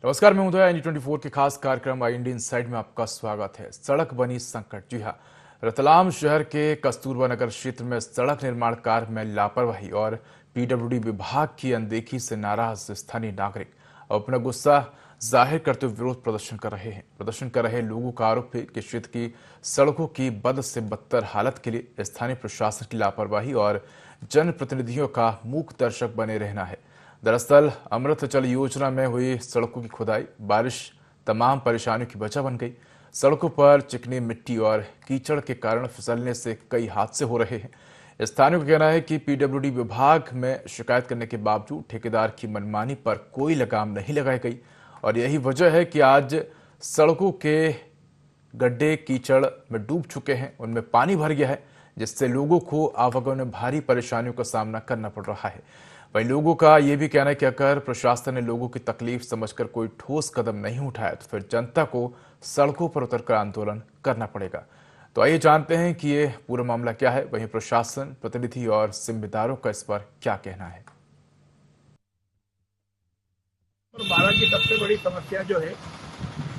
नमस्कार, मैं उदय। ND24 के खास कार्यक्रम आई इंडियन साइड में आपका स्वागत है। सड़क बनी संकट। जी हाँ, रतलाम शहर के कस्तूरबा नगर क्षेत्र में सड़क निर्माण कार्य में लापरवाही और PWD विभाग की अनदेखी से नाराज स्थानीय नागरिक अपना गुस्सा जाहिर करते हुए विरोध प्रदर्शन कर रहे हैं। प्रदर्शन कर रहे लोगों का आरोप है कि क्षेत्र की सड़कों की बद से बदतर हालत के लिए स्थानीय प्रशासन की लापरवाही और जनप्रतिनिधियों का मूक दर्शक बने रहना है। दरअसल अमृत जल योजना में हुई सड़कों की खुदाई बारिश तमाम परेशानियों की वजह बन गई। सड़कों पर चिकनी मिट्टी और कीचड़ के कारण फिसलने से कई हादसे हो रहे हैं। स्थानीयों का कहना है कि PWD विभाग में शिकायत करने के बावजूद ठेकेदार की मनमानी पर कोई लगाम नहीं लगाई गई और यही वजह है कि आज सड़कों के गड्ढे कीचड़ में डूब चुके हैं, उनमें पानी भर गया है, जिससे लोगों को आवागमन में भारी परेशानियों का सामना करना पड़ रहा है। वहीं लोगों का यह भी कहना है कि अगर प्रशासन ने लोगों की तकलीफ समझकर कोई ठोस कदम नहीं उठाया तो फिर जनता को सड़कों पर उतरकर आंदोलन करना पड़ेगा। तो आइए जानते हैं कि ये पूरा मामला क्या है, वहीं प्रशासन, प्रतिनिधि और जिम्मेदारों का इस पर क्या कहना है। बारा की सबसे बड़ी समस्या जो है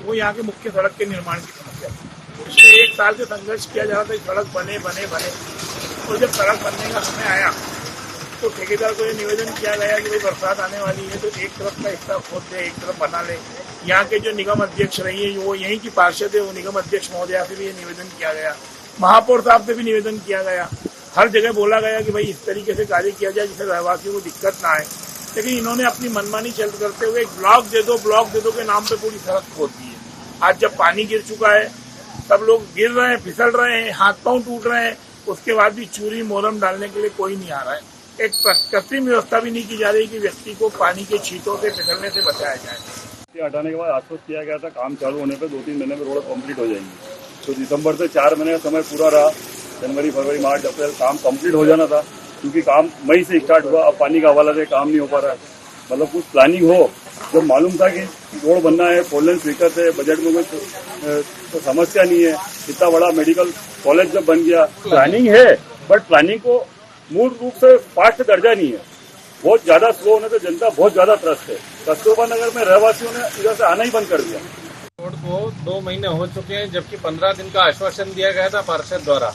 वो यहाँ के मुख्य सड़क के निर्माण की समस्या है। पिछले 1 साल से संघर्ष किया जा रहा था कि सड़क बने और जब सड़क बनने का समय आया तो ठेकेदार को ये निवेदन किया गया कि भाई बरसात आने वाली है तो एक तरफ का हिस्सा खोद दे, एक तरफ बना ले। यहाँ के जो निगम अध्यक्ष रही है, वो यहीं की पार्षद है, वो निगम अध्यक्ष महोदया से भी ये निवेदन किया गया, महापौर साहब से भी निवेदन किया गया। हर जगह बोला गया कि भाई इस तरीके से कार्य किया जाए जिससे रहवासियों को दिक्कत ना आए, लेकिन इन्होंने अपनी मनमानी चल करते हुए एक ब्लॉक दे दो के नाम पे पूरी सड़क खोद दी है। आज जब पानी गिर चुका है, सब लोग गिर रहे हैं, फिसल रहे हैं, हाथ पांव टूट रहे हैं, उसके बाद भी चूरी मोरम डालने के लिए कोई नहीं आ रहा है। एक कृत्रिम व्यवस्था भी नहीं की जा रही कि व्यक्ति को पानी के छींटों से फिसलने से बचाया जाए। हटाने के बाद आश्वस्त किया गया था काम चालू होने पे 2-3 महीने में रोड कंप्लीट हो जाएंगी। तो दिसंबर से 4 महीने का समय पूरा रहा। जनवरी, फरवरी, मार्च, अप्रैल काम कंप्लीट हो जाना था, क्योंकि काम मई से स्टार्ट हुआ। अब पानी का हवाला से काम नहीं हो पा रहा है। मतलब कुछ प्लानिंग हो, जब मालूम था कि रोड बनना है, 4 लेन स्वीकृत है, बजट में कोई तो समस्या नहीं है। इतना बड़ा मेडिकल कॉलेज जब बन गया, प्लानिंग है, बट प्लानिंग को मूल रूप से फास्ट दर्जा नहीं है। बहुत ज्यादा स्लो होने से जनता बहुत ज्यादा त्रस्त है। कस्तूरबा नगर में रहवासियों ने इधर से आना ही बंद कर दिया। रोड को 2 महीने हो चुके हैं, जबकि 15 दिन का आश्वासन दिया गया था पार्षद द्वारा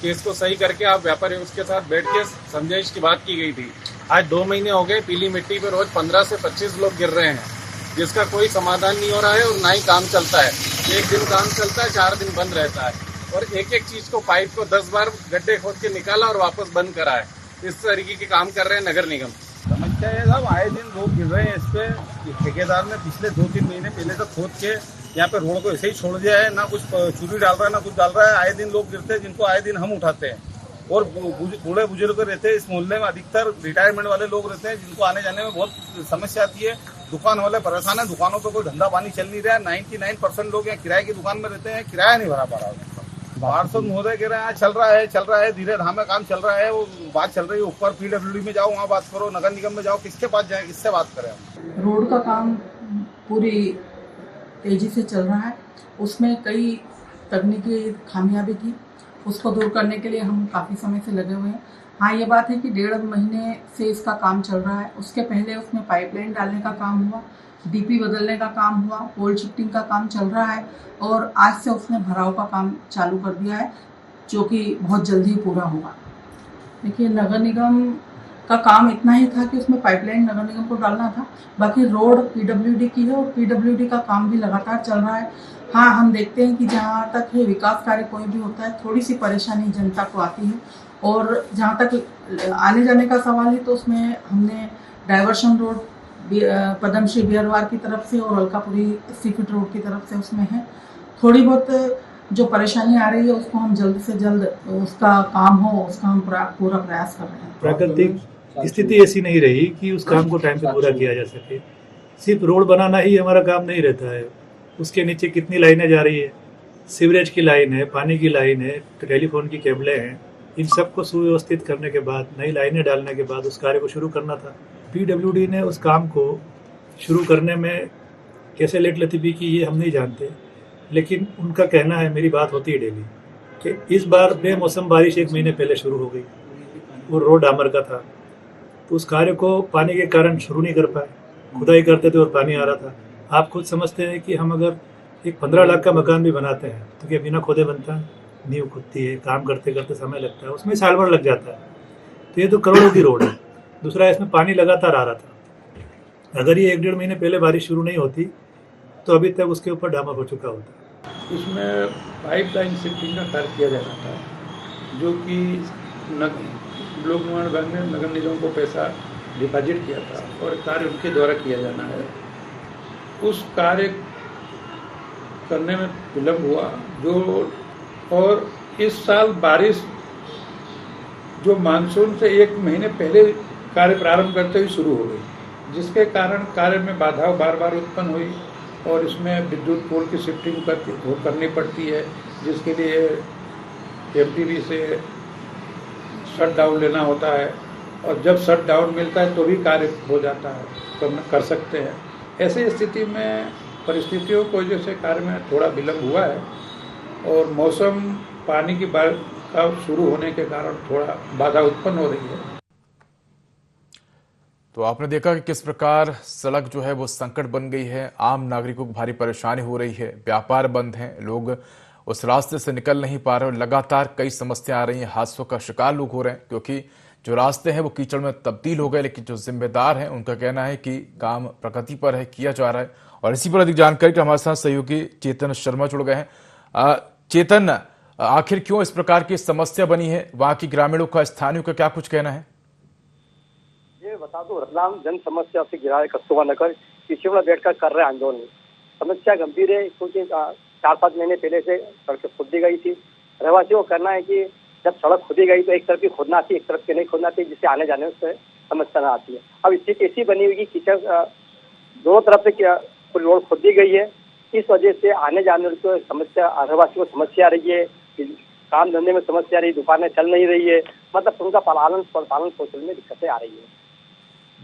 कि इसको सही करके आप व्यापारियों के साथ बैठ के समझाइश की बात की गई थी। आज 2 महीने हो गए, पीली मिट्टी पे रोज 15 से 25 लोग गिर रहे हैं, जिसका कोई समाधान नहीं हो रहा है और ना ही काम चलता है। 1 दिन काम चलता है, 4 दिन बंद रहता है और एक चीज को, पाइप को 10 बार गड्ढे खोद के निकाला और वापस बंद करा है। इस तरीके के काम कर रहे हैं नगर निगम। समस्या है साहब, आए दिन लोग गिर रहे हैं इस पे। ठेकेदार ने पिछले 2-3 महीने पहले से खोद के यहाँ पे रोड को ऐसे ही छोड़ दिया है, ना कुछ चूरी डाल रहा है ना कुछ डाल रहा है। आए दिन लोग गिरते हैं, जिनको आए दिन हम उठाते हैं। और बूढ़े बुजुर्ग रहते हैं इस मोहल्ले में, अधिकतर रिटायरमेंट वाले लोग रहते हैं, जिनको आने जाने में बहुत समस्या आती है। दुकान वाले परेशान है, दुकानों पर कोई धंधा पानी चल नहीं रहा है। 99% लोग यहाँ किराए की दुकान में रहते हैं, किराया नहीं भरा पा रहा है। पार्षद महोदय कह रहे हैं चल रहा है, धीरे धामे काम चल रहा है। वो बात चल रही है ऊपर PWD में जाओ, वहाँ बात करो, नगर निगम में जाओ, किसके पास जाए, किससे बात करें। रोड का काम पूरी तेजी से चल रहा है, उसमें कई तकनीकी खामियां भी थी, उसको दूर करने के लिए हम काफ़ी समय से लगे हुए हैं। हाँ, ये बात है कि 1.5 महीने से इसका काम चल रहा है। उसके पहले उसमें पाइपलाइन डालने का काम हुआ, DP बदलने का काम हुआ, पोल शिफ्टिंग का काम चल रहा है और आज से उसने भराव का काम चालू कर दिया है, जो कि बहुत जल्दी पूरा होगा। देखिए, नगर निगम का काम इतना ही था कि उसमें पाइपलाइन नगर निगम को डालना था, बाकी रोड PWD की है और PWD का काम भी लगातार चल रहा है। हाँ, हम देखते हैं कि जहाँ तक है विकास कार्य कोई भी होता है, थोड़ी सी परेशानी जनता को आती है। और जहाँ तक आने जाने का सवाल है तो उसमें हमने डाइवर्शन रोड पद्मश्री बिहारवार की तरफ से और अलकापुरी सीफिट रोड की तरफ से उसमें है। थोड़ी बहुत जो परेशानी आ रही है उसको हम जल्द से जल्द उसका काम हो, उसका हम पूरा प्रयास कर रहे हैं। प्राकृतिक स्थिति ऐसी नहीं रही कि उस काम को टाइम पे पूरा किया जा सके। सिर्फ रोड बनाना ही हमारा काम नहीं रहता है, उसके नीचे कितनी लाइनें जा रही है, सीवरेज की लाइन है, पानी की लाइन है, टेलीफोन की केबलें हैं, इन सबको सुव्यवस्थित करने के बाद, नई लाइनें डालने के बाद उस कार्य को शुरू करना था। PWD ने उस काम को शुरू करने में कैसे लेटलतीफ़ी की ये हम नहीं जानते, लेकिन उनका कहना है, मेरी बात होती है डेली, कि इस बार बेमौसम बारिश 1 महीने पहले शुरू हो गई। वो रोड डामर का था, तो उस कार्य को पानी के कारण शुरू नहीं कर पाए। खुदाई करते थे और पानी आ रहा था, आप खुद समझते हैं कि हम अगर एक 15 लाख का मकान भी बनाते हैं तो क्या बिना खोदे बनता है? नींव खुदती है, काम करते करते समय लगता है, उसमें साल भर लग जाता है। तो ये तो करोड़ों की रोड है। दूसरा, इसमें पानी लगातार आ रहा था। अगर ये 1-1.5 महीने पहले बारिश शुरू नहीं होती तो अभी तक उसके ऊपर डामर हो चुका होता। इसमें पाइपलाइन शिफ्टिंग का कार्य किया जाना था, जो कि लोक निर्माण विभाग ने नगर निगम को पैसा डिपॉजिट किया था और कार्य उनके द्वारा किया जाना है। उस कार्य करने में विलम्ब हुआ और इस साल बारिश जो मानसून से 1 महीने पहले कार्य प्रारंभ करते हुए शुरू हो गई, जिसके कारण कार्य में बाधाएं बार बार उत्पन्न हुई और इसमें विद्युत पोल की शिफ्टिंग करनी पड़ती है, जिसके लिए एमटीबी से शट डाउन लेना होता है और जब शट डाउन मिलता है तो भी कार्य हो जाता है, कर सकते हैं। ऐसी स्थिति में परिस्थितियों की वजह से कार्य में थोड़ा विलम्ब हुआ है और मौसम पानी की का शुरू होने के कारण थोड़ा बाधा उत्पन्न हो रही है। तो आपने देखा कि किस प्रकार सड़क जो है वो संकट बन गई है, आम नागरिकों को भारी परेशानी हो रही है, व्यापार बंद हैं, लोग उस रास्ते से निकल नहीं पा रहे और लगातार कई समस्या आ रही हैं, हादसों का शिकार लोग हो रहे हैं क्योंकि जो रास्ते हैं वो कीचड़ में तब्दील हो गए। लेकिन जो जिम्मेदार हैं उनका कहना है कि काम प्रगति पर है, किया जा रहा है। और इसी पर अधिक जानकारी के हमारे साथ सहयोगी चेतन शर्मा जुड़ गए हैं। चेतन, आखिर क्यों इस प्रकार की समस्या बनी है, वहां की ग्रामीणों का, स्थानीयों का क्या कुछ कहना है? ये बता दो, रतलाम जन समस्या से घिरा है कस्तूरबा नगर, पीछे में बैठकर कर रहे आंदोलन। समस्या गंभीर है क्योंकि 4-5 महीने पहले से सड़कें खोदी गई थी। रहवासियों को करना है कि जब सड़क खोदी गई तो एक तरफ की खोदना थी, एक तरफ की नहीं खोदना थी, जिससे आने जाने से समस्या ना आती है। अब स्थिति ऐसी बनी हुई कि कीचड़ दोनों तरफ से पूरी रोड खोदी गई है। इस वजह से आने जाने को समस्या, रहवासियों को समस्या आ रही है, काम धंधे में समस्या आ रही है, दुकानें चल नहीं रही है, मतलब उनका पालन पोषण में दिक्कतें आ रही है।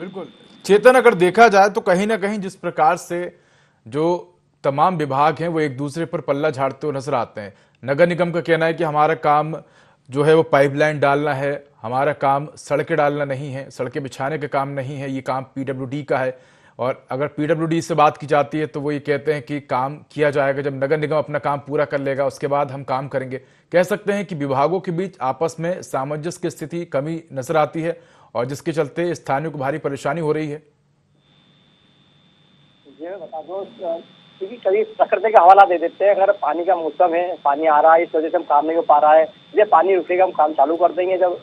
बिल्कुल चेतन, अगर देखा जाए तो कहीं ना कहीं जिस प्रकार से जो तमाम विभाग हैं वो एक दूसरे पर पल्ला झाड़ते हुए नजर आते हैं। नगर निगम का कहना है कि हमारा काम जो है वो पाइपलाइन डालना है, हमारा काम सड़कें डालना नहीं है, सड़कें बिछाने का काम नहीं है, ये काम पीडब्ल्यूडी का है। और अगर पीडब्ल्यूडी से बात की जाती है तो वो ये कहते हैं कि काम किया जाएगा जब नगर निगम अपना काम पूरा कर लेगा, उसके बाद हम काम करेंगे। कह सकते हैं कि विभागों के बीच आपस में सामंजस्य की स्थिति कमी नजर आती है और जिसके चलते स्थानीयों को भारी परेशानी हो रही है। ये बता दो, क्योंकि कभी प्रकृति का हवाला दे देते हैं, अगर पानी का मौसम है, पानी आ रहा है, इस वजह से हम काम नहीं हो पा रहा है, जब पानी रुकेगा हम काम चालू कर देंगे। जब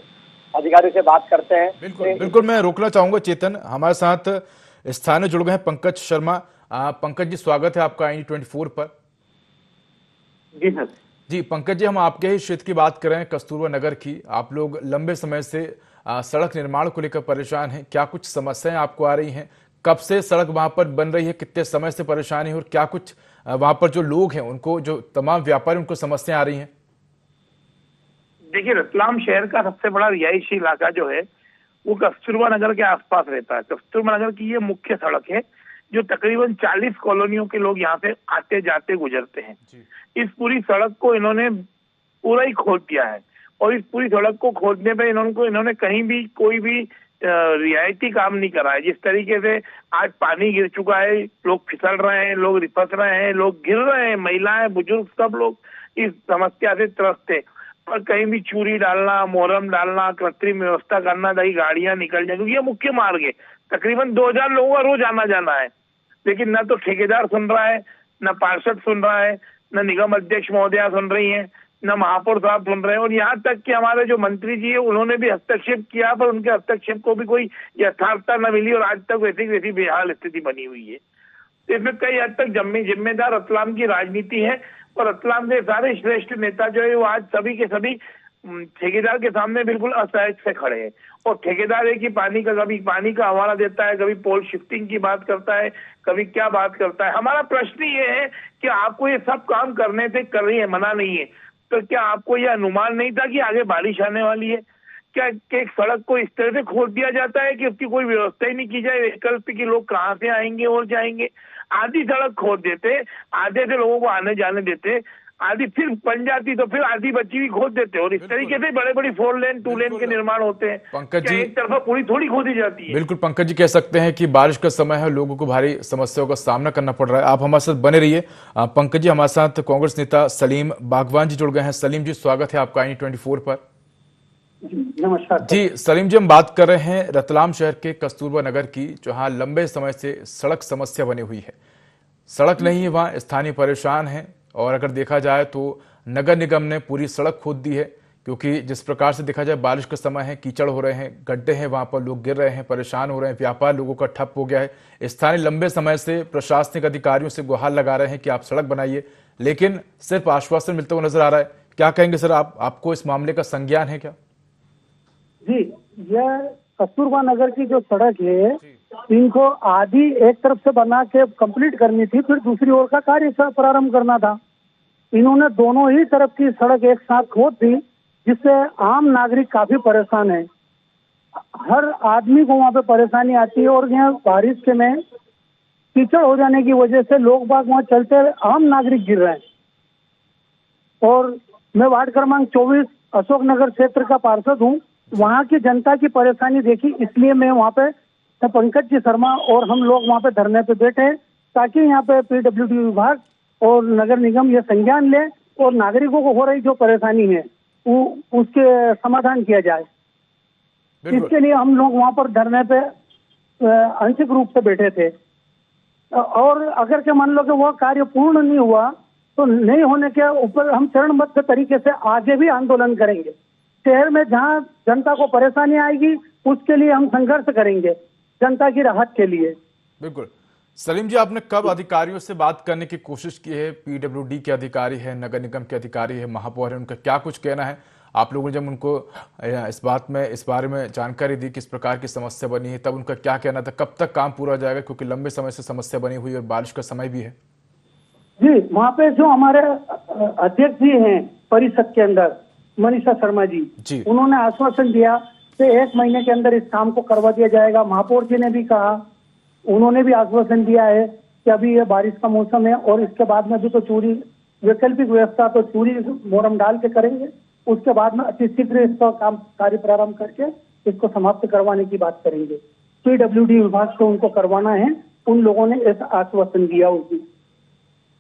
अधिकारियों से बात करते हैं बिल्कुल मैं रोकना चाहूंगा चेतन, हमारे साथ स्थानीय जुड़ गए हैं पंकज शर्मा। पंकज जी, स्वागत है आपका IND24 पर। जी सर। जी पंकज जी, हम आपके ही क्षेत्र की बात कर रहे हैं, कस्तूरबा नगर की। आप लोग लंबे समय से सड़क निर्माण को लेकर परेशान हैं, क्या कुछ समस्याएं आपको आ रही हैं? कब से सड़क वहां पर बन रही है, कितने समय से परेशानी है और क्या कुछ वहां पर जो लोग हैं उनको, जो तमाम व्यापारी, उनको समस्याएं आ रही हैं? देखिए, रतलाम शहर का सबसे बड़ा रिहायशी इलाका जो है वो कस्तूरबा नगर के आसपास रहता है। कस्तूरबा नगर की ये मुख्य सड़क है जो तकरीबन 40 कॉलोनियों के लोग यहाँ से आते जाते गुजरते हैं। इस पूरी सड़क को इन्होंने पूरा ही खोद दिया है और इस पूरी सड़क को खोदने पे इन्होंने कहीं भी कोई भी रियायती काम नहीं करा है। जिस तरीके से आज पानी गिर चुका है, लोग फिसल रहे हैं, लोग रिपस रहे हैं, लोग गिर रहे हैं, महिलाएं, बुजुर्ग सब लोग इस समस्या से त्रस्त है। और कहीं भी चूरी डालना, मोहरम डालना, कृत्रिम व्यवस्था करना ताकि गाड़ियां निकल जाए, क्योंकि ये मुख्य मार्ग है। तकरीबन 2000 लोगों का रोज आना जाना है, लेकिन न तो ठेकेदार सुन रहा है, न पार्षद सुन रहा है, न निगम अध्यक्ष महोदया सुन रही है, न महापौर साहब सुन रहे हैं। और यहाँ तक कि हमारे जो मंत्री जी है उन्होंने भी हस्तक्षेप किया, पर उनके हस्तक्षेप को भी कोई यथार्थता न मिली और आज तक वैसी बेहाल स्थिति बनी हुई है। तो इसमें कई हद तक जिम्मेदार रतलाम की राजनीति है और रतलाम के सारे श्रेष्ठ नेता जो है वो आज सभी के सभी ठेकेदार के सामने बिल्कुल असहाय से खड़े हैं। और ठेकेदार है कि कभी पानी का हवाला देता है, कभी पोल शिफ्टिंग की बात करता है, कभी क्या बात करता है। हमारा प्रश्न ये है कि आपको ये सब काम करने से कर रही है, मना नहीं है, तो क्या आपको ये अनुमान नहीं था कि आगे बारिश आने वाली है? क्या एक सड़क को इस तरह से खोद दिया जाता है कि उसकी कोई व्यवस्था ही नहीं की जाए, वैकल्पिक कि लोग कहाँ से आएंगे और जाएंगे? आधी सड़क खोद देते, आधे से लोगों को आने जाने देते। आधी फिर बन जाती तो फिर आधी बची हुई खोद देते, और इस तरीके से बड़े बड़ी 4 लेन 2 लेन के निर्माण होते हैं। पंकज क्या जी, एक तरफा पूरी थोड़ी खोदी जाती है। बिल्कुल पंकज जी, कह सकते हैं कि बारिश का समय है, लोगों को भारी समस्याओं का सामना करना पड़ रहा है। आप हमारे साथ बने रहिए। पंकज जी, हमारे साथ कांग्रेस नेता सलीम बागवान जी जुड़ गए हैं। सलीम जी, स्वागत है आपका IND24 पर। नमस्कार जी सलीम जी, हम बात कर रहे हैं रतलाम शहर के कस्तूरबा नगर की, जहां लंबे समय से सड़क समस्या बनी हुई है। सड़क नहीं है, वहां स्थानीय परेशान हैं, और अगर देखा जाए तो नगर निगम ने पूरी सड़क खोद दी है, क्योंकि जिस प्रकार से देखा जाए बारिश का समय है, कीचड़ हो रहे हैं, गड्ढे हैं, वहां पर लोग गिर रहे हैं, परेशान हो रहे हैं, व्यापार लोगों का ठप हो गया है। स्थानीय लंबे समय से प्रशासनिक अधिकारियों से गुहार लगा रहे हैं कि आप सड़क बनाइए, लेकिन सिर्फ आश्वासन मिलता हुआ नजर आ रहा है। क्या कहेंगे सर, आपको इस मामले का संज्ञान है क्या? जी, यह कस्तूरबा नगर की जो सड़क है, इनको आधी एक तरफ से बना के कंप्लीट करनी थी, फिर दूसरी ओर का कार्य प्रारंभ करना था। इन्होंने दोनों ही तरफ की सड़क एक साथ खोद दी, जिससे आम नागरिक काफी परेशान है। हर आदमी को वहाँ पे परेशानी आती है, और यहाँ बारिश के में कीचड़ हो जाने की वजह से लोग बाग वहाँ चलते आम नागरिक गिर रहे हैं। और मैं वार्ड क्रमांक 24 अशोकनगर क्षेत्र का पार्षद हूँ। वहाँ की जनता की परेशानी देखी, इसलिए मैं वहाँ पे पंकज जी शर्मा और हम लोग वहाँ पे धरने पे बैठे हैं, ताकि यहाँ पे PWD विभाग और नगर निगम ये संज्ञान ले और नागरिकों को हो रही जो परेशानी है उसके समाधान किया जाए। इसके लिए हम लोग वहाँ पर धरने पे आंशिक रूप से बैठे थे, और अगर के मान लो कि वह कार्य पूर्ण नहीं हुआ तो नहीं होने के ऊपर हम चरणबद्ध तरीके से आगे भी आंदोलन करेंगे। शहर में जहाँ जनता को परेशानी आएगी उसके लिए हम संघर्ष करेंगे, जनता की राहत के लिए। बिल्कुल। सलीम जी, आपने कब अधिकारियों से बात करने की कोशिश की है? PWD के अधिकारी है, नगर निगम के अधिकारी है, महापौर है, उनका क्या कुछ कहना है? आप लोगों ने जब उनको इस बारे में जानकारी दी, किस प्रकार की समस्या बनी है, तब उनका क्या कहना था? कब तक काम पूरा हो जाएगा, क्योंकि लंबे समय से समस्या बनी हुई है और बारिश का समय भी है? जी, वहाँ पे जो हमारे अध्यक्ष जी हैं परिषद के अंदर, मनीषा शर्मा जी, उन्होंने आश्वासन दिया कि 1 महीने के अंदर इस काम को करवा दिया जाएगा। महापौर जी ने भी कहा, उन्होंने भी आश्वासन दिया है कि अभी ये बारिश का मौसम है, और इसके बाद में भी तो चूरी वैकल्पिक व्यवस्था तो चूरी मोरम डाल के करेंगे, उसके बाद में अति शीघ्र इसका काम कार्य प्रारंभ करके इसको समाप्त करवाने की बात करेंगे। PWD विभाग से उनको करवाना है, उन लोगों ने ऐसा आश्वासन दिया उनको।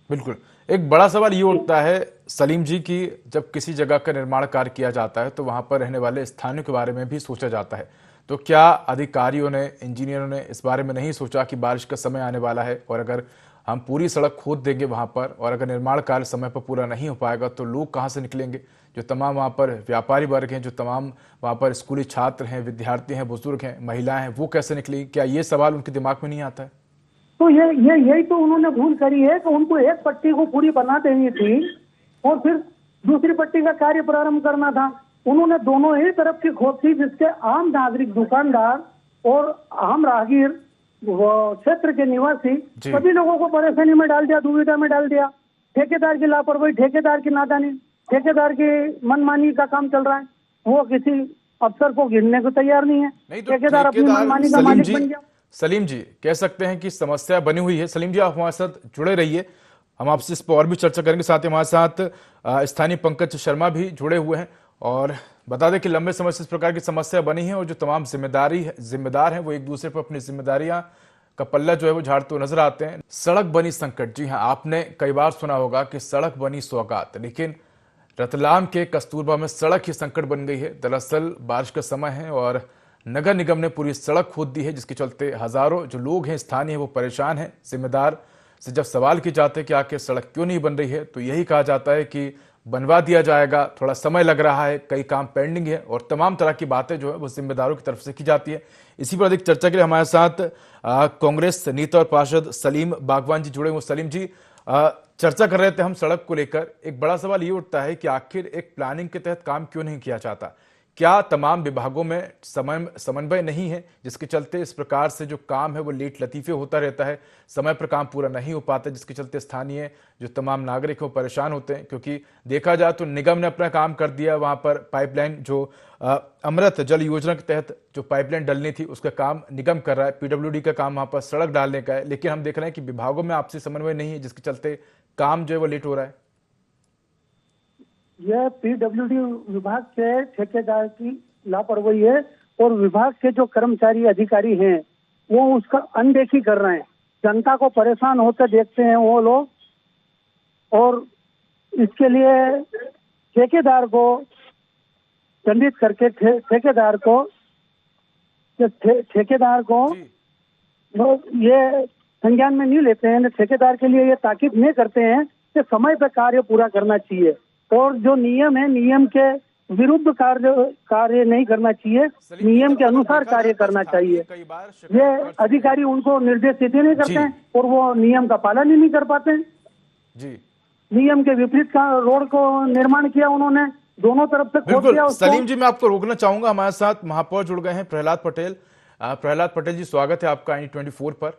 बिल्कुल। एक बड़ा सवाल ये उठता है सलीम जी की, जब किसी जगह का निर्माण कार्य किया जाता है तो वहां पर रहने वाले स्थानियों के बारे में भी सोचा जाता है। तो क्या अधिकारियों ने, इंजीनियरों ने इस बारे में नहीं सोचा कि बारिश का समय आने वाला है, और अगर हम पूरी सड़क खोद देंगे वहां पर, और अगर निर्माण कार्य समय पर पूरा नहीं हो पाएगा तो लोग कहां से निकलेंगे? जो तमाम वहां पर व्यापारी वर्ग हैं, जो तमाम वहां पर स्कूली छात्र हैं, विद्यार्थी हैं, बुजुर्ग हैं, महिलाएं हैं, वो कैसे निकलेंगे? क्या ये सवाल उनके दिमाग में नहीं आता है? तो यही तो उन्होंने भूल करी है कि उनको एक पट्टी को पूरी बना देनी थी और फिर दूसरी पट्टी का कार्य प्रारंभ करना था। उन्होंने दोनों ही तरफ की खोद थी, जिसके आम नागरिक, दुकानदार और आम राहगीर, क्षेत्र के निवासी सभी लोगों को परेशानी में डाल दिया, दुविधा में डाल दिया। ठेकेदार की लापरवाही, ठेकेदार की नादानी, ठेकेदार की मनमानी का काम चल रहा है। वो किसी अफसर को गिनने को तैयार नहीं है। ठेकेदार अपनी मनमानी का मालिक बन गया। सलीम जी, कह सकते हैं कि समस्या बनी हुई है। सलीम जी, आप हमारे साथ जुड़े रहिए, हम आपसे इस पर और भी चर्चा करेंगे। साथ ही हमारे साथ स्थानीय पंकज शर्मा भी जुड़े हुए हैं, और बता दें कि लंबे समय से इस प्रकार की समस्या बनी है, और जो तमाम जिम्मेदार हैं वो एक दूसरे पर अपनी जिम्मेदारियां का पल्ला जो है वो झाड़ते हुए नजर आते हैं। सड़क बनी संकट, जी हाँ, आपने कई बार सुना होगा कि सड़क बनी सौगात, लेकिन रतलाम के कस्तूरबा में सड़क ही संकट बन गई है। दरअसल बारिश का समय है और नगर निगम ने पूरी सड़क खोद दी है, जिसके चलते हजारों जो लोग हैं, स्थानीय, वो परेशान हैं। जिम्मेदार से जब सवाल किए जाते हैं कि आखिर सड़क क्यों नहीं बन रही है, तो यही कहा जाता है कि बनवा दिया जाएगा, थोड़ा समय लग रहा है, कई काम पेंडिंग है, और तमाम तरह की बातें जो है वो जिम्मेदारों की तरफ से की जाती है। इसी पर अधिक चर्चा के लिए हमारे साथ कांग्रेस नेता और पार्षद सलीम बागवान जी जुड़े हुए। सलीम जी, चर्चा कर रहे थे हम सड़क को लेकर। एक बड़ा सवाल ये उठता है कि आखिर एक प्लानिंग के तहत काम क्यों नहीं किया जाता? क्या तमाम विभागों में समन्वय नहीं है, जिसके चलते इस प्रकार से जो काम है वो लेट लतीफे होता रहता है, समय पर काम पूरा नहीं हो पाता, जिसके चलते स्थानीय जो तमाम नागरिक हैं वो परेशान होते हैं? क्योंकि देखा जाए तो निगम ने अपना काम कर दिया, वहां पर पाइपलाइन जो अमृत जल योजना के तहत जो पाइपलाइन डलनी थी उसका काम निगम कर रहा है, PWD का काम वहां पर सड़क डालने का है, लेकिन हम देख रहे हैं कि विभागों में आपसी समन्वय नहीं है, जिसके चलते काम जो है वो लेट हो रहा है। यह पीडब्ल्यूडी विभाग के ठेकेदार की लापरवाही है और विभाग के जो कर्मचारी अधिकारी हैं वो उसका अनदेखी कर रहे हैं। जनता को परेशान होते देखते हैं वो लोग, और इसके लिए ठेकेदार को दंडित करके ठेकेदार को लोग ये संज्ञान में नहीं लेते हैं। ठेकेदार के लिए ये ताकीद नहीं करते हैं कि समय पर कार्य पूरा करना चाहिए और जो नियम है नियम के विरुद्ध कार्य नहीं करना चाहिए, नियम के अनुसार कार्य करना चाहिए। ये अधिकारी उनको निर्देश देते नहीं करते हैं और वो नियम का पालन ही नहीं कर पाते हैं। जी, नियम के विपरीत का रोड को निर्माण किया उन्होंने, दोनों तरफ से खोद दिया उसको। सलीम जी, मैं आपको रोकना चाहूंगा, हमारे साथ महापौर जुड़ गए हैं प्रहलाद पटेल। प्रहलाद पटेल जी, स्वागत है आपका IND24 पर।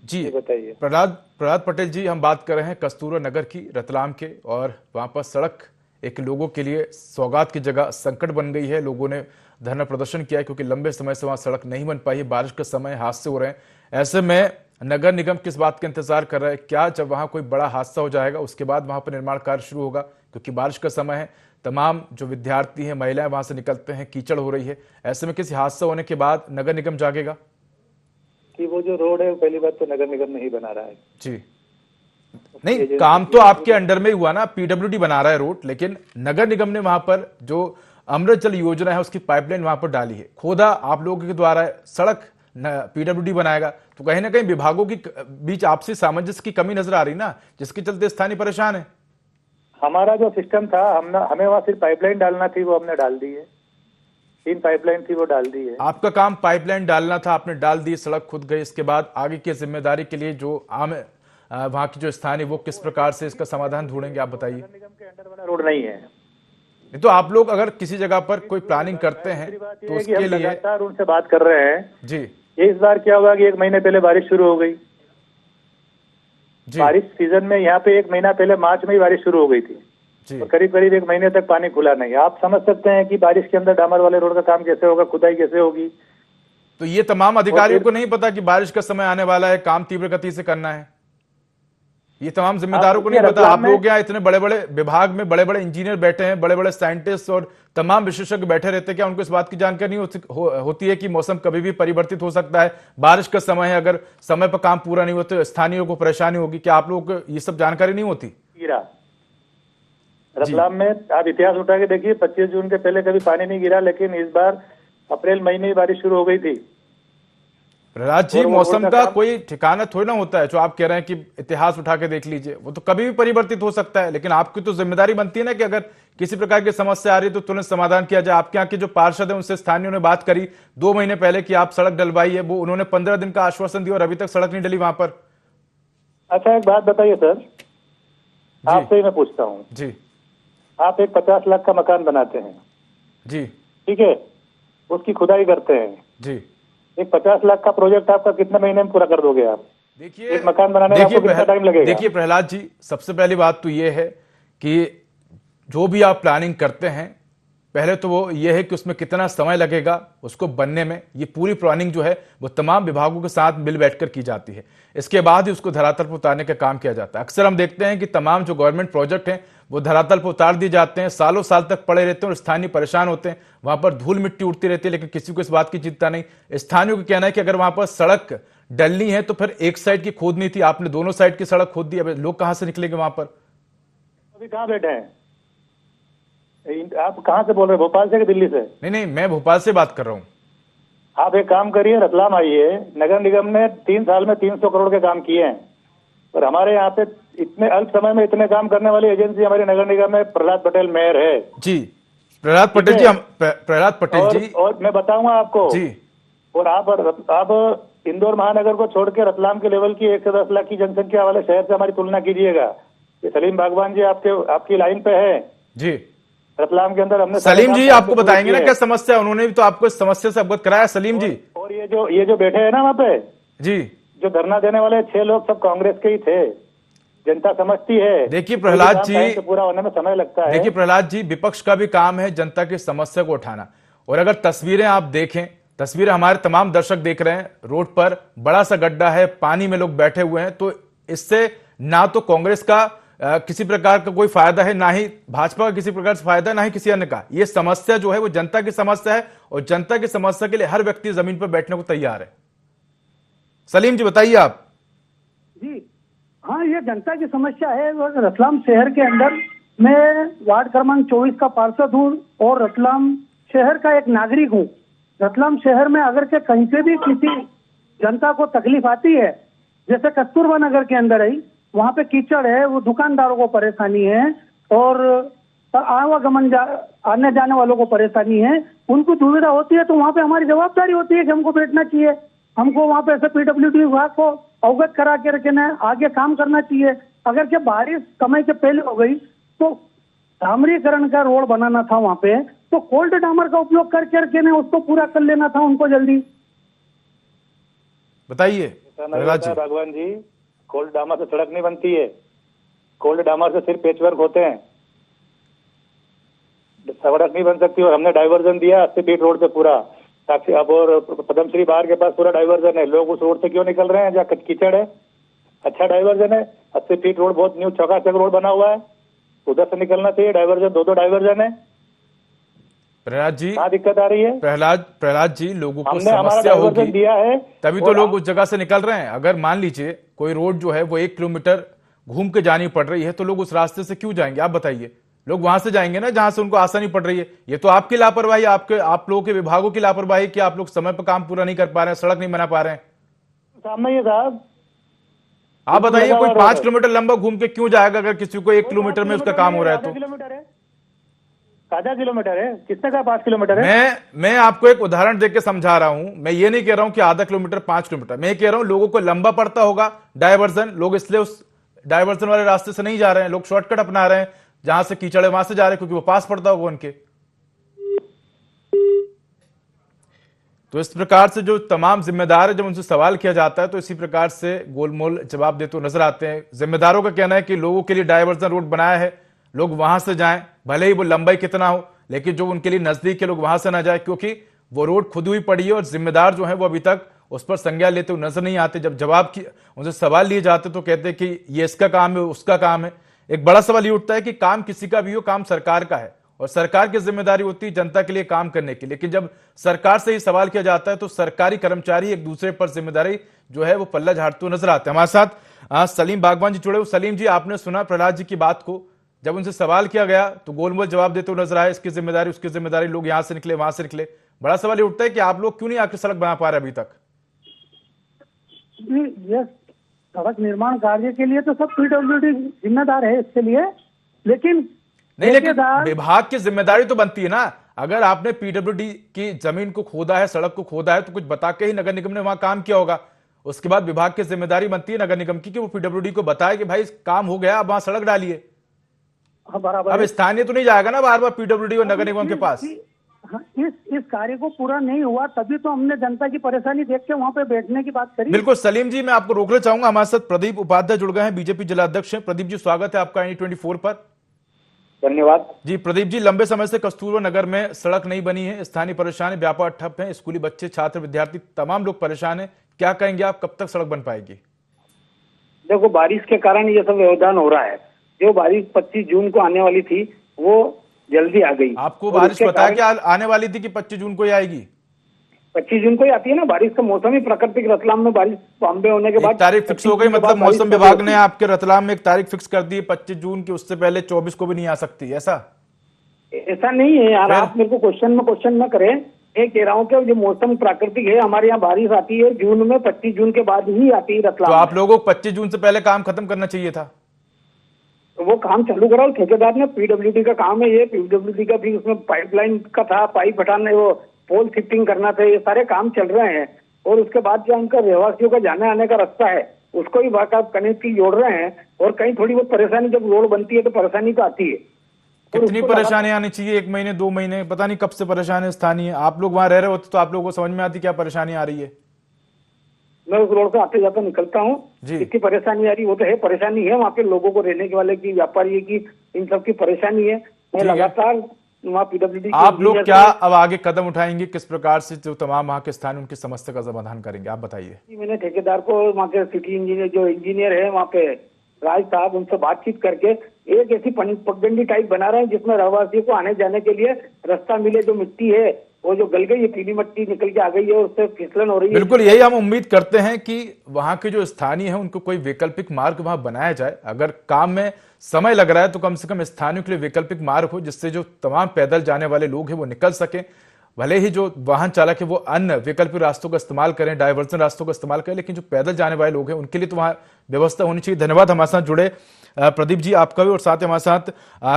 जी बताइए। प्रहलाद पटेल जी, हम बात कर रहे हैं कस्तूरबा नगर की, रतलाम के, और वहां पर सड़क एक लोगों के लिए सौगात की जगह संकट बन गई है। लोगों ने धरना प्रदर्शन किया क्योंकि लंबे समय से वहां सड़क नहीं बन पाई है। बारिश के समय हादसे हो रहे हैं। ऐसे में नगर निगम किस बात का इंतजार कर रहा है? क्या जब वहां कोई बड़ा हादसा हो जाएगा उसके बाद वहां पर निर्माण कार्य शुरू होगा? क्योंकि बारिश का समय है, तमाम जो विद्यार्थी हैं, महिलाएं वहां से निकलते हैं, कीचड़ हो रही है। ऐसे में किसी हादसा होने के बाद नगर निगम जागेगा? कि वो जो रोड है पहली बात तो नगर निगम नहीं बना रहा है जी। नहीं, काम तो आपके अंडर में ही हुआ ना, PWD बना रहा है रोड, लेकिन नगर निगम ने वहां पर जो अमृत जल योजना है उसकी पाइपलाइन वहां पर डाली है, खोदा आप लोगों के द्वारा है, सड़क PWD बनाएगा। तो कहीं ना कहीं विभागों की बीच आपसी सामंजस्य की कमी नजर आ रही ना, जिसके चलते स्थानीय परेशान है। हमारा जो सिस्टम था, हमें वहाँ सिर्फ पाइपलाइन डालना थी, वो हमने डाल दी है। 3 पाइपलाइन थी, वो डाल दी है। आपका काम पाइपलाइन डालना था, आपने डाल दी, सड़क खुद गई। इसके बाद आगे की जिम्मेदारी के लिए जो आम वहाँ की जो स्थानीय, वो किस प्रकार से इसका समाधान ढूंढेंगे, आप बताइए। नगर निगम के अंडर बना रोड नहीं है। नहीं तो आप लोग अगर किसी जगह पर कोई प्लानिंग करते हैं तो उसके लिए लगातार उनसे बात कर रहे हैं जी। ये इस बार क्या हुआ कि 1 महीने पहले बारिश शुरू हो गई। बारिश सीजन में यहाँ पे 1 महीना पहले मार्च में ही बारिश शुरू हो गई थी और करीब करीब 1 महीने तक पानी खुला नहीं। आप समझ सकते हैं कि बारिश के अंदर डामर वाले रोड का काम कैसे होगा, खुदाई कैसे होगी। तो ये तमाम अधिकारियों को नहीं पता कि बारिश का समय आने वाला है, काम तीव्र गति से करना है? ये तमाम जिम्मेदारों को नहीं पता? आप लोग यहाँ इतने बड़े बड़े विभाग में बड़े बड़े इंजीनियर बैठे हैं, बड़े बड़े साइंटिस्ट और तमाम विशेषज्ञ बैठे रहते हैं, क्या उनको इस बात की जानकारी नहीं होती है कि मौसम कभी भी परिवर्तित हो सकता है, बारिश का समय है, अगर समय पर काम पूरा नहीं होता तो स्थानीयों को परेशानी होगी? क्या आप लोगों को ये सब जानकारी नहीं होती? रतलाम में आप इतिहास उठा के देखिए, 25 जून के पहले कभी पानी नहीं गिरा, लेकिन इस बार अप्रैल महीने ही बारिश शुरू हो गई थी। प्रहलाद जी, मौसम का कोई ठिकाना थोड़ी ना होता है। जो आप कह रहे हैं कि इतिहास उठा के देख लीजिए, वो तो कभी भी परिवर्तित हो सकता है, लेकिन आपकी तो जिम्मेदारी बनती है ना कि अगर किसी प्रकार की समस्या आ रही है तो तुरंत समाधान किया जाए। आपके यहाँ के जो पार्षद है उनसे स्थानीयों ने बात करी 2 महीने पहले कि आप सड़क डलवाई है, वो उन्होंने 15 दिन का आश्वासन दिया और अभी तक सड़क नहीं डली वहां पर। अच्छा, एक बात बताइए सर, आपसे ही मैं पूछता हूँ जी। आप एक 50 लाख का मकान बनाते हैं जी, ठीक है, उसकी खुदाई करते हैं जी, एक 50 लाख का प्रोजेक्ट आपका कितने महीने में पूरा कर दोगे आप? देखिए, एक मकान बनाने में आपको कितना टाइम लगेगा? देखिए प्रहलाद जी, सबसे पहली बात तो ये है कि जो भी आप प्लानिंग करते हैं, पहले तो वो ये है कि उसमें कितना समय लगेगा उसको बनने में। ये पूरी प्लानिंग जो है वो तमाम विभागों के साथ मिल बैठकर की जाती है। इसके बाद ही उसको धरातल पर उतारने का काम किया जाता है। अक्सर हम देखते हैं कि तमाम जो गवर्नमेंट प्रोजेक्ट हैं वो धरातल पर उतार दिए जाते हैं, सालों साल तक पड़े रहते हैं और स्थानीय परेशान होते हैं, वहां पर धूल मिट्टी उड़ती रहती है, लेकिन किसी को इस बात की चिंता नहीं। स्थानीयों का कहना है कि अगर वहां पर सड़क डलनी है तो फिर एक साइड की खोदनी थी, आपने दोनों साइड की सड़क खोद दी, अब लोग कहां से निकलेंगे वहां पर? अभी कहाँ बैठे हैं आप? कहाँ से बोल रहे हैं, भोपाल से कि दिल्ली से? नहीं, मैं भोपाल से बात कर रहा हूँ। आप एक काम करिए, रतलाम आइए। नगर निगम ने 3 साल में 300 करोड़ के काम किए हैं और हमारे यहाँ पे इतने अल्प समय में इतने काम करने वाली एजेंसी हमारे नगर निगम में प्रहलाद पटेल मेयर है जी। प्रहलाद पटेल जी, प्रहलाद पटेल जी, और मैं बताऊंगा आपको जी। और आप इंदौर महानगर को छोड़ के रतलाम के लेवल की 1 से 10 लाख की जनसंख्या वाले शहर से हमारी तुलना कीजिएगा। ये सलीम बागवान जी आपकी लाइन पे है जी। रतलाम के अंदर हमने सलीम जी आपको बताएंगे ना क्या समस्या, उन्होंने भी तो आपको इस समस्या से अवगत कराया सलीम जी। और ये जो बैठे हैं ना वहाँ पे जी, जो धरना देने वाले 6 लोग सब कांग्रेस के ही थे। जनता समझती है। देखिए प्रहलाद जी, पूरा होने में समय लगता है। देखिए प्रहलाद जी, विपक्ष का भी काम है जनता की समस्या को उठाना। और अगर तस्वीरें आप देखें, तस्वीरें हमारे तमाम दर्शक देख रहे हैं, रोड पर बड़ा सा गड्ढा है, पानी में लोग बैठे हुए हैं, तो इससे ना तो कांग्रेस का किसी प्रकार का कोई फायदा है, ना ही भाजपा का किसी प्रकार से फायदा है, ना ही किसी अन्य का। ये समस्या जो है वो जनता की समस्या है और जनता की समस्या के लिए हर व्यक्ति जमीन पर बैठने को तैयार है। सलीम जी बताइए आप। जी हाँ, ये जनता की समस्या है। रतलाम शहर के अंदर मैं वार्ड क्रमांक 24 का पार्षद हूँ और रतलाम शहर का एक नागरिक हूँ। रतलाम शहर में अगर के कहीं से भी किसी जनता को तकलीफ आती है, जैसे कस्तूरबा नगर के अंदर है, वहाँ पे कीचड़ है, वो दुकानदारों को परेशानी है और आवागमन आने जाने वालों को परेशानी है, उनको दुविधा होती है, तो वहाँ पे हमारी जवाबदारी होती है कि हमको बैठना चाहिए, हमको वहाँ पे ऐसे पीडब्ल्यूडी विभाग को अवगत करा के रखना है, आगे काम करना चाहिए। अगर के बारिश समय के पहले हो गई तो डामरीकरण का रोड बनाना था वहाँ पे, तो कोल्ड डामर का उपयोग करके रखना, उसको पूरा कर लेना था उनको जल्दी। बताइए भगवान जी, कोल्ड डामर से सड़क नहीं बनती है, कोल्ड डामर से सिर्फ पेचवर्क होते हैं, सड़क नहीं बन सकती। और हमने डाइवर्जन दिया 80 फीट रोड पे पूरा, ताकि अब और पद्मश्री बाहर के पास पूरा डाइवर्जन है, लोग उस रोड से क्यों निकल रहे हैं जहाँ कीचड़ है? अच्छा डाइवर्जन है, 80 फीट रोड बहुत न्यू चौकाचक रोड बना हुआ है, उधर से निकलना चाहिए। डाइवर्जन दो डाइवर्जन है। प्रहलाद जी, क्या दिक्कत आ रही है? प्रहलाद जी, लोगों को हमने हमारा समस्या होगी डाइवर्जन दिया है, तभी तो लोग उस जगह से निकल रहे हैं। अगर मान लीजिए कोई रोड जो है वो 1 किलोमीटर घूम के जानी पड़ रही है, तो लोग उस रास्ते से क्यों जाएंगे? आप बताइए। लोग वहां से जाएंगे ना जहां से उनको आसानी पड़ रही है। ये तो आपकी लापरवाही, आप लोगों के विभागों की लापरवाही कि आप लोग समय पर काम पूरा नहीं कर पा रहे हैं, सड़क नहीं बना पा रहे हैं। सामने ये साहब, आप बताइए, कोई 5 किलोमीटर लंबा घूम के क्यों जाएगा अगर किसी को 1 किलोमीटर में उसका काम हो रहा है तो? आधा किलोमीटर है, किसने कहा 5 किलोमीटर है? मैं आपको एक उदाहरण देकर समझा रहा हूं। मैं ये नहीं कह रहा हूं कि आधा किलोमीटर 5 किलोमीटर, मैं कह रहा हूं लोगों को लंबा पड़ता होगा डायवर्जन, लोग इसलिए उस डायवर्जन वाले रास्ते से नहीं जा रहे हैं, लोग शॉर्टकट अपना रहे हैं, जहां से कीचड़ है वहां से जा रहे हैं क्योंकि वो पास पड़ता होगा उनके। तो इस प्रकार से जो तमाम जिम्मेदार है, जब उनसे सवाल किया जाता है तो इसी प्रकार से गोलमोल जवाब देते हुए नजर आते हैं। जिम्मेदारों का कहना है कि लोगों के लिए डायवर्जन रोड बनाया है, लोग वहां से जाएं, भले ही वो लंबाई कितना हो, लेकिन जो उनके लिए नजदीक है लोग वहां से ना जाए, क्योंकि वो रोड खुद हुई पड़ी है और जिम्मेदार जो है वो अभी तक उस पर संज्ञान लेते हुए नजर नहीं आते। जब उनसे सवाल लिए जाते तो कहते हैं कि ये इसका काम है, उसका काम है। एक बड़ा सवाल ये उठता है कि काम किसी का भी हो, काम सरकार का है और सरकार की जिम्मेदारी होती है जनता के लिए काम करने की। लेकिन जब सरकार से ही सवाल किया जाता है तो सरकारी कर्मचारी एक दूसरे पर जिम्मेदारी जो है वो पल्ला झाड़ते हुए नजर आते हैं। हमारे साथ सलीम बागवान जी जुड़े हुए। सलीम जी, आपने सुना प्रहलाद जी की बात को, जब उनसे सवाल किया गया तो गोलमोल जवाब देते हुए नजर आए, इसकी जिम्मेदारी उसकी जिम्मेदारी, लोग यहां से निकले वहां से निकले। बड़ा सवाल ये उठता है कि आप लोग क्यों नहीं आकर सड़क बना पा रहे अभी तक? ये सड़क निर्माण कार्य के लिए तो सब पीडब्ल्यूडी जिम्मेदार है इसके लिए, लेकिन विभाग की जिम्मेदारी तो बनती है ना। अगर आपने पीडब्ल्यूडी की जमीन को खोदा है, सड़क को खोदा है, तो कुछ बता के ही नगर निगम ने वहां काम किया होगा। उसके बाद विभाग की जिम्मेदारी बनती है नगर निगम की कि वो पीडब्ल्यूडी को बताए कि भाई काम हो गया, अब वहां सड़क डालिए। अब स्थानीय तो नहीं जाएगा ना बार बार पीडब्ल्यूडी और नगर निगम के पास। इस कार्य को पूरा नहीं हुआ, तभी तो हमने जनता की परेशानी देख के वहां पे बैठने की बात करी। बिल्कुल सलीम जी, मैं आपको रोकना चाहूंगा। हमारे साथ प्रदीप उपाध्याय जुड़ गए हैं, बीजेपी जिलाध्यक्ष हैं। प्रदीप जी, स्वागत है आपका NE24 पर। धन्यवाद जी। प्रदीप जी, लंबे समय से कस्तूरबा नगर में सड़क नहीं बनी है, स्थानीय परेशान है, व्यापार ठप है, स्कूली बच्चे, छात्र, विद्यार्थी, तमाम लोग परेशान है। क्या कहेंगे आप, कब तक सड़क बन पाएगी? देखो, बारिश के कारण ये सब व्यवधान हो रहा है। जो बारिश 25 जून को आने वाली थी वो जल्दी आ गई। आपको बारिश पता है कि आने वाली थी कि 25 जून को ही आएगी? 25 जून को ही आती है ना। बारिश का मौसम ही प्राकृतिक, रतलाम में बारिश बॉम्बे होने के बाद तारीख फिक्स हो गई, मतलब मौसम विभाग ने आपके रतलाम में एक तारीख फिक्स कर दी 25 जून की, उससे पहले 24 को भी नहीं आ सकती, ऐसा नहीं है यार। आप मेरे को क्वेश्चन न करें। मैं कह रहा हूँ कि जो मौसम प्राकृतिक है, हमारे यहाँ बारिश आती है जून में, 25 जून के बाद ही आती है रतलाम। तो आप लोगों को 25 जून से पहले काम खत्म करना चाहिए था। तो वो काम चालू करा, ठेकेदार ने, पीडब्ल्यूडी का काम है ये। पीडब्ल्यूडी का भी उसमें पाइपलाइन का था, पाइप हटाने, वो पोल शिफ्टिंग करना था, ये सारे काम चल रहे हैं। और उसके बाद जो उनका रहवासियों का जाने आने का रास्ता है उसको ही बाकायदा कनेक्ट जोड़ रहे हैं। और कहीं थोड़ी बहुत परेशानी, जब रोड बनती है तो परेशानी तो आती है। कितनी परेशानी आनी चाहिए? 1 महीने 2 महीने, पता नहीं कब से परेशान है स्थानीय। आप लोग वहां रह रहे होते तो आप लोगों को समझ में आती क्या परेशानी आ रही है। मैं उस रोड से आते जाते निकलता हूँ, इतनी परेशानी आ रही, वो तो है, परेशानी है वहाँ पे लोगों को, रहने के वाले की, व्यापारी की, इन सब की परेशानी है। मैं लगातार वहाँ पीडब्ल्यूडी। आप लोग क्या अब आगे कदम उठाएंगे, किस प्रकार से जो तमाम वहाँ के स्थानीय उनकी समस्या का समाधान करेंगे, आप बताइए। मैंने ठेकेदार को, वहाँ के सिटी इंजीनियर, जो इंजीनियर है वहाँ पे, राज साहब उनसे बातचीत करके एक ऐसी पगडंडी टाइप बना रहे हैं जिसमें रहवासियों को आने जाने के लिए रास्ता मिले। जो मिट्टी है वो जो गल गई है, पीली मिट्टी निकल के आ गई है और उससे फिसलन हो रही है। बिल्कुल यही हम उम्मीद करते हैं कि वहां के जो स्थानीय हैं उनको कोई वैकल्पिक मार्ग वहां बनाया जाए। अगर काम में समय लग रहा है तो कम से कम स्थानीयों के लिए वैकल्पिक मार्ग हो, जिससे जो तमाम पैदल जाने वाले लोग हैं वो निकल सके। भले ही जो वाहन चालक है वो अन्य वैकल्पिक रास्तों का इस्तेमाल करें, डायवर्जन रास्तों का इस्तेमाल करें, लेकिन जो पैदल जाने वाले लोग हैं उनके लिए तो वहां व्यवस्था होनी चाहिए। धन्यवाद हमारे साथ जुड़े प्रदीप जी आपका भी, और साथ ही हमारे साथ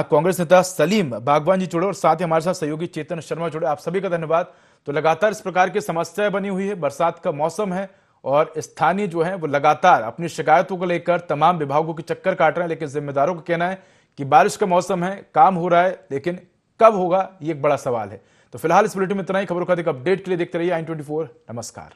कांग्रेस नेता सलीम बागवान जी जुड़े, और साथ ही हमारे साथ सहयोगी चेतन शर्मा जुड़े। आप सभी का धन्यवाद। तो लगातार इस प्रकार की समस्याएं बनी हुई है, बरसात का मौसम है और स्थानीय जो है वो लगातार अपनी शिकायतों को लेकर तमाम विभागों के चक्कर काट रहे हैं, लेकिन जिम्मेदारों का कहना है कि बारिश का मौसम है, काम हो रहा है, लेकिन कब होगा ये एक बड़ा सवाल है। तो फिलहाल इस बुलेटिन में इतना ही। खबरों का अधिक अपडेट के लिए देखते रहिए i24। नमस्कार।